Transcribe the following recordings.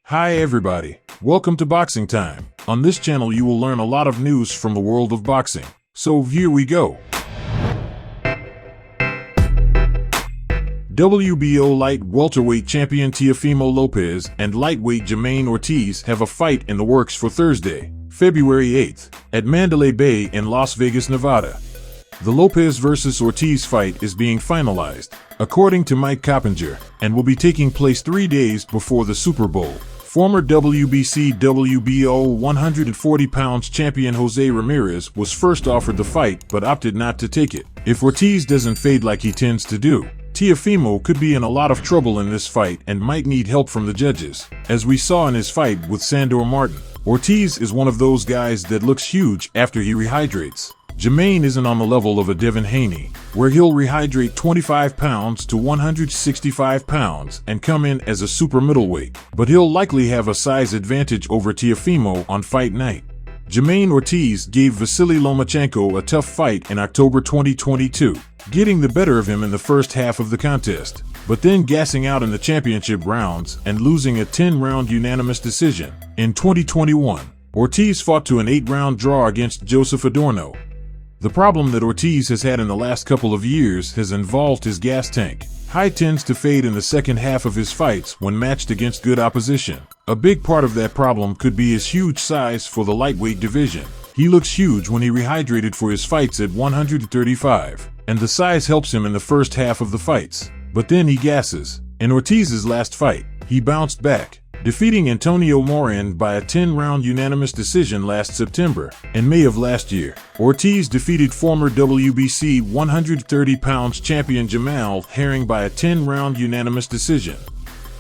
Hi everybody, welcome to Boxing Time. On this channel you will learn a lot of news from the world of boxing. So here we go. WBO light welterweight champion Teofimo Lopez and lightweight Jamaine Ortiz have a fight in the works for Thursday, February 8th, at Mandalay Bay in Las Vegas, Nevada. The Lopez vs. Ortiz fight is being finalized, according to Mike Coppinger, and will be taking place 3 days before the Super Bowl. Former WBC WBO 140 pounds champion Jose Ramirez was first offered the fight but opted not to take it. If Ortiz doesn't fade like he tends to do, Teofimo could be in a lot of trouble in this fight and might need help from the judges, as we saw in his fight with Sandor Martin. Ortiz is one of those guys that looks huge after he rehydrates. Jamaine isn't on the level of a Devin Haney, where he'll rehydrate 25 pounds to 165 pounds and come in as a super middleweight, but he'll likely have a size advantage over Teofimo on fight night. Jamaine Ortiz gave Vasily Lomachenko a tough fight in October 2022, getting the better of him in the first half of the contest, but then gassing out in the championship rounds and losing a 10-round unanimous decision. In 2021, Ortiz fought to an 8-round draw against Joseph Adorno. The problem that Ortiz has had in the last couple of years has involved his gas tank. He tends to fade in the second half of his fights when matched against good opposition. A big part of that problem could be his huge size for the lightweight division. He looks huge when he rehydrated for his fights at 135, and the size helps him in the first half of the fights. But then he gasses. In Ortiz's last fight, he bounced back, defeating Antonio Morin by a 10-round unanimous decision last September. In May of last year, Ortiz defeated former WBC 130 pounds champion Jamal Herring by a 10-round unanimous decision.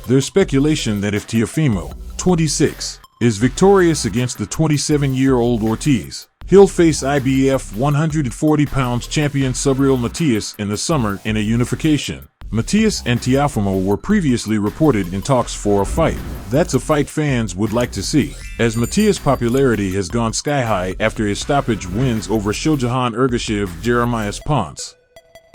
There's speculation that if Teofimo, 26, is victorious against the 27-year-old Ortiz, he'll face IBF 140 pounds champion Subriel Matias in the summer in a unification. Matias and Teofimo were previously reported in talks for a fight. That's a fight fans would like to see, as Matias' popularity has gone sky high after his stoppage wins over Shojahan Ergashev Jeremias Ponce.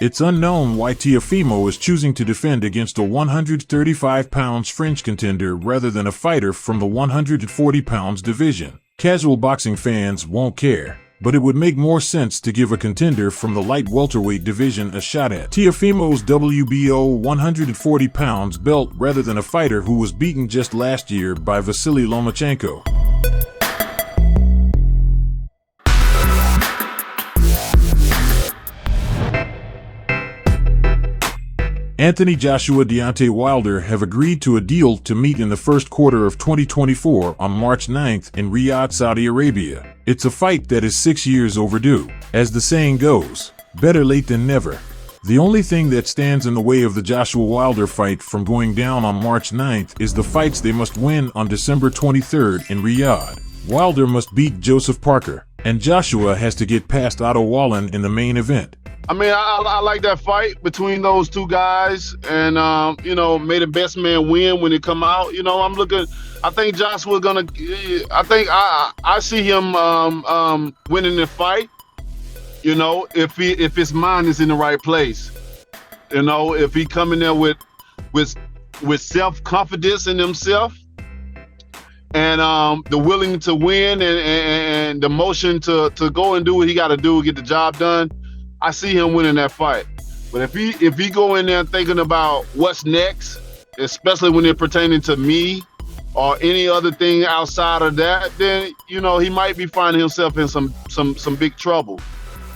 It's unknown why Teofimo is choosing to defend against a 135 pounds French contender rather than a fighter from the 140 pounds division. Casual boxing fans won't care, but it would make more sense to give a contender from the light welterweight division a shot at Teofimo's WBO 140 pounds belt rather than a fighter who was beaten just last year by Vasily Lomachenko. Anthony Joshua Deontay Wilder have agreed to a deal to meet in the first quarter of 2024 on March 9th in Riyadh, Saudi Arabia. It's a fight that is 6 years overdue. As the saying goes, better late than never. The only thing that stands in the way of the Joshua Wilder fight from going down on March 9th is the fights they must win on December 23rd in Riyadh. Wilder must beat Joseph Parker, and Joshua has to get past Otto Wallen in the main event. I mean, I like that fight between those two guys, and may the best man win when it come out. I think Joshua's gonna. I see him winning the fight. If his mind is in the right place. If he come in there with self-confidence in himself, and the willing to win and the motion to go and do what he got to do, get the job done. I see him winning that fight. But if he go in there thinking about what's next, especially when it pertaining to me or any other thing outside of that, then he might be finding himself in some big trouble.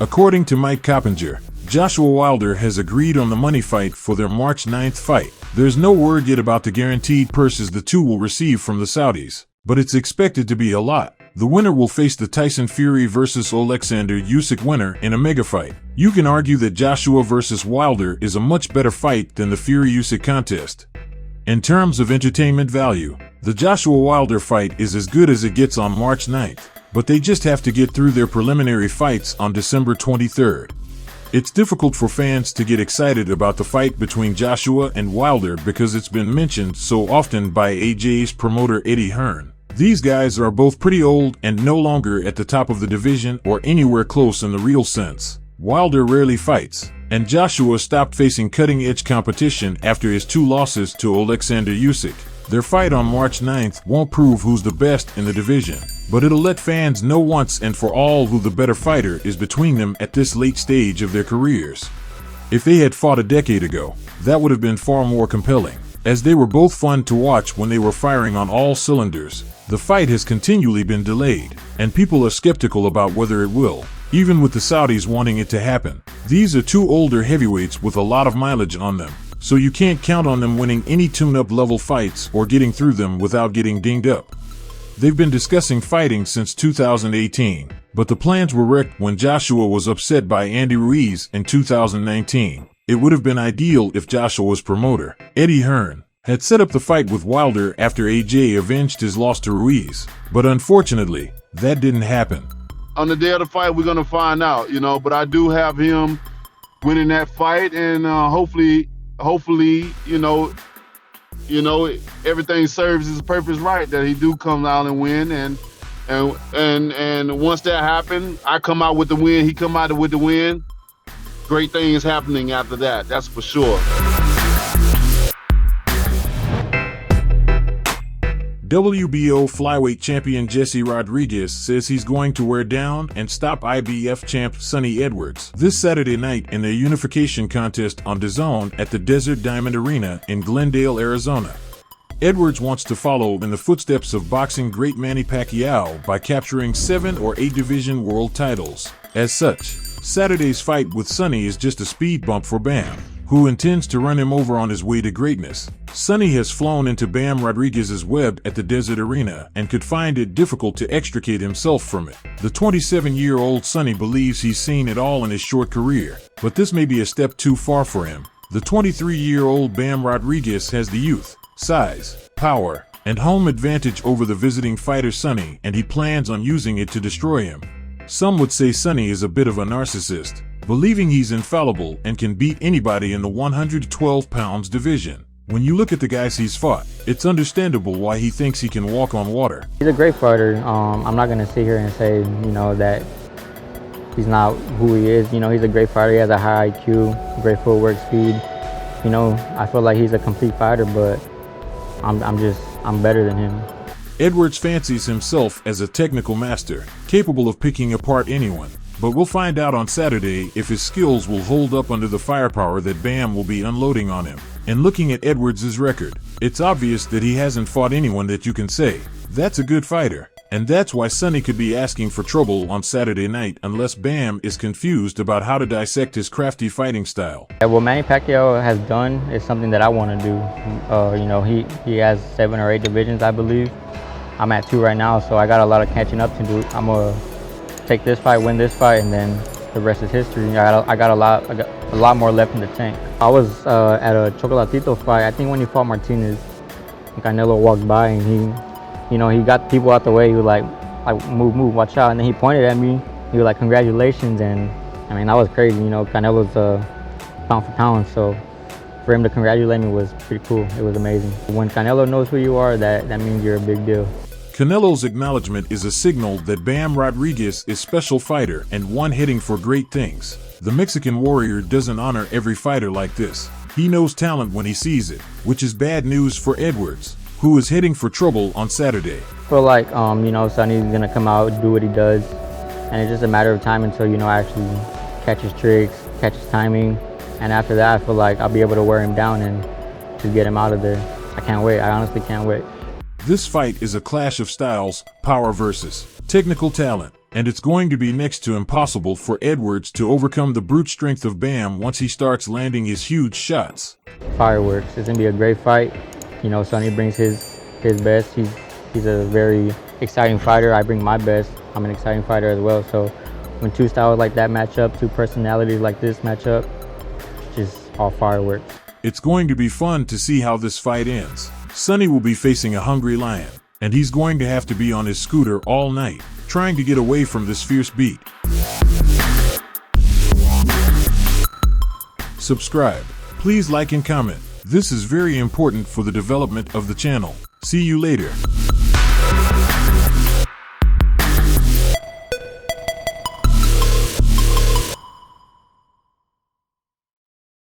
According to Mike Coppinger, Joshua Wilder has agreed on the money fight for their March 9th fight. There's no word yet about the guaranteed purses the two will receive from the Saudis, but it's expected to be a lot. The winner will face the Tyson Fury vs. Alexander Usyk winner in a mega fight. You can argue that Joshua vs. Wilder is a much better fight than the Fury-Usyk contest. In terms of entertainment value, the Joshua Wilder fight is as good as it gets on March 9th, but they just have to get through their preliminary fights on December 23rd. It's difficult for fans to get excited about the fight between Joshua and Wilder because it's been mentioned so often by AJ's promoter Eddie Hearn. These guys are both pretty old and no longer at the top of the division or anywhere close in the real sense. Wilder rarely fights, and Joshua stopped facing cutting-edge competition after his 2 losses to Alexander Usyk. Their fight on March 9th won't prove who's the best in the division, but it'll let fans know once and for all who the better fighter is between them at this late stage of their careers. If they had fought a decade ago, that would have been far more compelling, as they were both fun to watch when they were firing on all cylinders. The fight has continually been delayed, and people are skeptical about whether it will, even with the Saudis wanting it to happen. These are two older heavyweights with a lot of mileage on them, so you can't count on them winning any tune-up level fights or getting through them without getting dinged up. They've been discussing fighting since 2018, but the plans were wrecked when Joshua was upset by Andy Ruiz in 2019. It would have been ideal if Joshua's promoter, Eddie Hearn, had set up the fight with Wilder after AJ avenged his loss to Ruiz, but unfortunately, that didn't happen. On the day of the fight, we're gonna find out, but I do have him winning that fight, and hopefully, everything serves its purpose right, that he do come out and win, and once that happens, I come out with the win, he come out with the win. Great things happening after that, that's for sure. WBO flyweight champion Jesse Rodriguez says he's going to wear down and stop IBF champ Sonny Edwards this Saturday night in their unification contest on DAZN at the Desert Diamond Arena in Glendale, Arizona. Edwards wants to follow in the footsteps of boxing great Manny Pacquiao by capturing 7 or 8 division world titles. As such, Saturday's fight with Sonny is just a speed bump for Bam, who intends to run him over on his way to greatness. Sonny has flown into Bam Rodriguez's web at the Desert Arena and could find it difficult to extricate himself from it. The 27-year-old Sonny believes he's seen it all in his short career, but this may be a step too far for him. The 23-year-old Bam Rodriguez has the youth, size, power, and home advantage over the visiting fighter Sonny, and he plans on using it to destroy him. Some would say Sonny is a bit of a narcissist, believing he's infallible and can beat anybody in the 112 pounds division. When you look at the guys he's fought, it's understandable why he thinks he can walk on water. He's a great fighter. I'm not going to sit here and say, that he's not who he is. He's a great fighter. He has a high IQ, great footwork speed. I feel like he's a complete fighter, but I'm better than him. Edwards fancies himself as a technical master, capable of picking apart anyone. But we'll find out on Saturday if his skills will hold up under the firepower that Bam will be unloading on him. And looking at Edwards' record, it's obvious that he hasn't fought anyone that you can say, that's a good fighter. And that's why Sonny could be asking for trouble on Saturday night unless Bam is confused about how to dissect his crafty fighting style. What Manny Pacquiao has done is something that I want to do. He has 7 or 8 divisions, I believe. I'm at 2 right now, so I got a lot of catching up to do. I'm going to take this fight, win this fight, and then the rest is history. I got a lot more left in the tank. I was at a Chocolatito fight. I think when he fought Martinez, Canelo walked by and he got people out the way. He was like move, watch out. And then he pointed at me. He was like, congratulations. And that was crazy. Canelo's pound for pound, so for him to congratulate me was pretty cool. It was amazing. When Canelo knows who you are, that means you're a big deal. Canelo's acknowledgement is a signal that Bam Rodriguez is a special fighter and one heading for great things. The Mexican warrior doesn't honor every fighter like this. He knows talent when he sees it, which is bad news for Edwards, who is heading for trouble on Saturday. I feel like, Sonny's going to come out, do what he does, and it's just a matter of time until, I actually catch his tricks, catch his timing, and after that, I feel like I'll be able to wear him down and just get him out of there. I can't wait. I honestly can't wait. This fight is a clash of styles, power versus technical talent, and it's going to be next to impossible for Edwards to overcome the brute strength of Bam once he starts landing his huge shots. Fireworks. It's going to be a great fight. Sonny brings his best. He's a very exciting fighter. I bring my best. I'm an exciting fighter as well. So when 2 styles like that match up, 2 personalities like this match up, just all fireworks. It's going to be fun to see how this fight ends. Sonny will be facing a hungry lion, and he's going to have to be on his scooter all night, trying to get away from this fierce beat. Subscribe. Please like and comment. This is very important for the development of the channel. See you later.